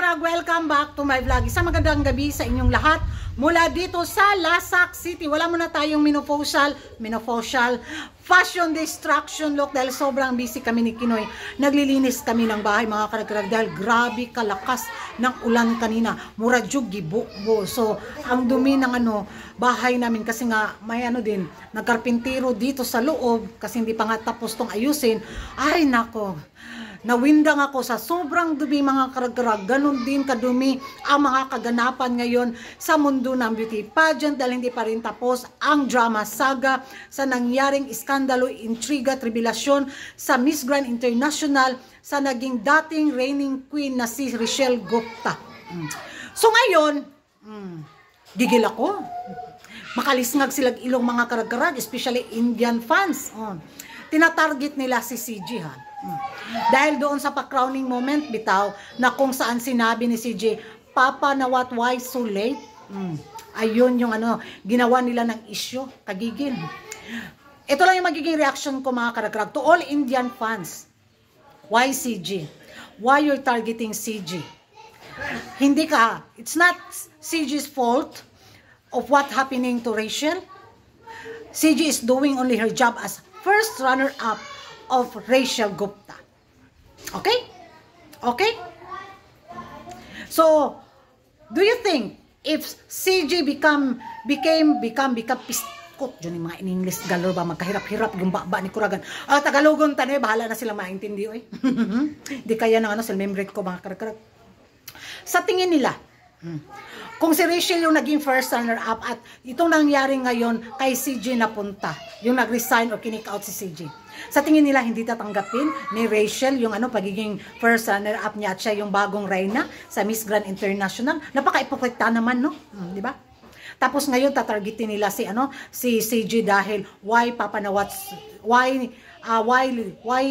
karag-karag, welcome back to my vlog. Isang magandang gabi sa inyong lahat. Mula dito sa Lasak City. Wala muna tayong menopausal fashion distraction look dahil sobrang busy kami ni Kinoy. Naglilinis kami ng bahay mga karag-karag dahil grabe kalakas ng ulan kanina. Muradyog gibubo. So, ang dumi ng bahay namin kasi nga may din, nagkarpintero dito sa loob kasi hindi pa nga tapos tong ayusin. Ay nako. Nawindang ako sa sobrang dumi mga karag-karag. Ganon din kadumi ang mga kaganapan ngayon sa mundo ng beauty pageant dahil hindi pa rin tapos ang drama saga sa nangyaring iskandalo, intriga, tribulasyon sa Miss Grand International sa naging dating reigning queen na si Rachelle Gupta. So ngayon, gigil ako. Makalisngag silang ilong mga karag-karag, especially Indian fans. Tinatarget nila si CJ ha. Dahil doon sa pa-crowning moment bitaw na kung saan sinabi ni CJ, Papa na what, why so late? Ayun yung ginawa nila ng issue, kagigil. Ito lang yung magiging reaction ko mga karag-karag to all Indian fans. Why CJ? Why you're targeting CJ? Hindi ka, it's not CJ's fault of what happening to Rachelle. CJ is doing only her job as first runner-up of Rachelle Gupta. Okay? Okay? So, do you think if CJ become piskot, yun yung mga in English galor ba, magkahirap-hirap yung ba ni Kuragan. Tagalogon tanay, bahala na silang maintindiyo eh. Di kaya ng self-membrate ko mga karag-karag. Sa tingin nila, kung si Rachelle yung naging first runner-up at itong nangyari ngayon kay CJ napunta, yung nag-resign o kinik-out si CJ. Sa tingin nila, hindi tatanggapin ni Rachelle yung pagiging first runner-up niya at siya yung bagong reyna sa Miss Grand International. Napaka-ipokrita naman, no? Di ba? Tapos ngayon, tatargetin nila si CJ dahil why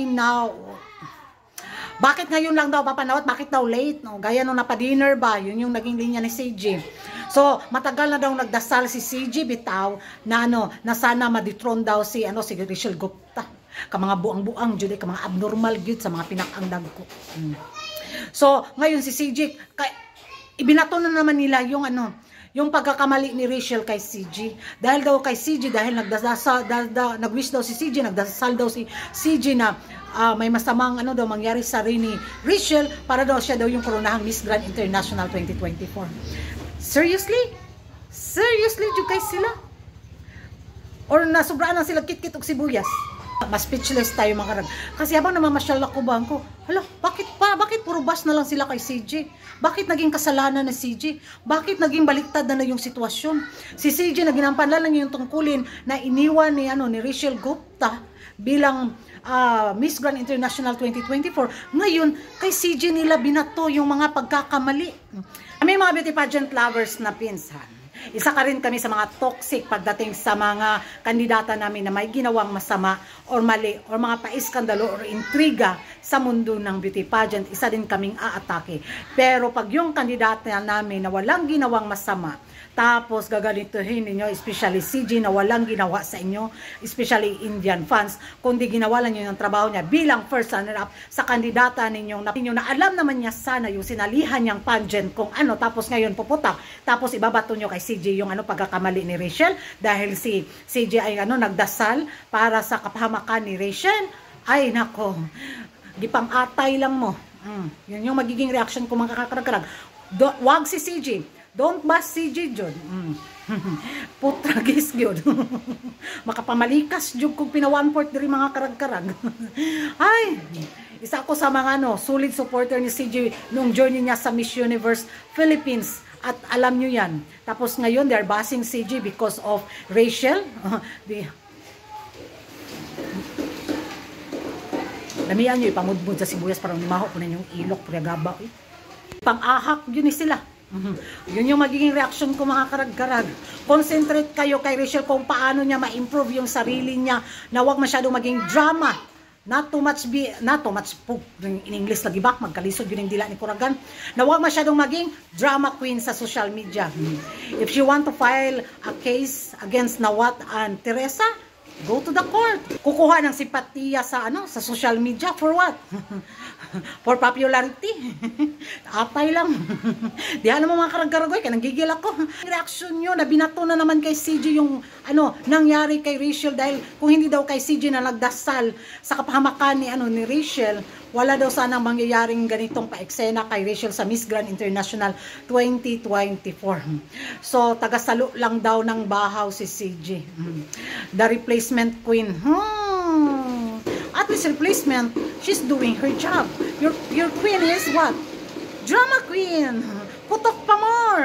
now? Bakit ngayon lang daw papanawat? Bakit daw late? No? Gaya nung napadinner ba? Yun yung naging linya ni CJ. So, matagal na daw nagdasal si CJ bitaw na na sana madethrone daw si Rachelle Gupta. Ka mga buang-buang jud, ka mga abnormal gyud sa mga pinakangdag ko. So, ngayon si CJ ibinato na naman nila yung yung pagkakamali ni Rachelle kay CJ. Dahil daw kay CJ, dahil nag-wish daw si CJ, nagdasal daw si CJ na may masamang daw mangyari sa ni Rachelle para daw siya daw yung koronahang Miss Grand International 2024. Seriously? Seriously, jud kay sila? Or nasubraan na sila kit-kit og sibuyas? Mas speechless tayo mga karag. Kasi habang namamasyal ako bangko, hala, bakit puro bas na lang sila kay CJ? Bakit naging kasalanan na CJ? Bakit naging baliktad na yung sitwasyon? Si CJ na ginampanla lang yung tungkulin na iniwan ni Rachelle Gupta bilang Miss Grand International 2024. Ngayon, kay CJ nila binato yung mga pagkakamali. May mga beauty pageant lovers na pinsan. Isa ka rin kami sa mga toxic pagdating sa mga kandidata namin na may ginawang masama or mali or mga paiskandalo or intriga sa mundo ng beauty pageant. Isa din kaming aatake. Pero pag yung kandidata namin na walang ginawang masama, tapos gaganituhin ninyo, especially CJ na walang ginawa sa inyo, especially Indian fans, kundi ginawa lang nyo yung trabaho niya bilang first runner-up sa kandidata ninyo na alam naman niya sana yung sinalihan niyang pageant kung tapos ngayon puputak, tapos ibabato nyo kay CJ yung pagkakamali ni Rachelle dahil si CJ ay nagdasal para sa kapahamakan ni Rachelle. Ay nako, gipang-atay lang mo. Yun yung magiging reaction ko mga kakarag-karag. Wag si CJ. Don't bash CJ John. Putragis yun. Makapamalikas jud kung pina-1/4 diri mga karag-karag. Ay, isa ako sa mga solid supporter ni CJ nung journey niya sa Miss Universe Philippines. At alam nyo yan. Tapos ngayon, they're bashing CJ because of Rachelle. Damihan nyo, ipamudmud sa sibuyas para umimaho po na yung ilok, pagagaba. Pang-ahak, yun sila. Yun yung magiging reaction ko mga karag-karag. Concentrate kayo kay Rachelle kung paano niya ma-improve yung sarili niya na wag masyadong maging drama. Not too much in English lagi bak, magkalisod yun yung dila ni Kuragan. Na wag masyadong maging drama queen sa social media. If you want to file a case against Nawat and Teresa, Go to the court. Kukuha ng simpatiya sa sa social media for what? For popularity. Atay lang. Di alam mo mga karag-karagoy, kaya nanggigil ako. Reaction nyo na binato na naman kay CJ yung nangyari kay Rachel, dahil kung hindi daw kay CJ na nagdasal sa kapahamakan ni Rachel, wala daw sana mangyayaring ganitong pa-eksena kay Rachel sa Miss Grand International 2024. So, tagasalo lang daw ng bahaw si CJ. The replacement queen. At least replacement, she's doing her job. Your queen is what? Drama queen. Putok pa more.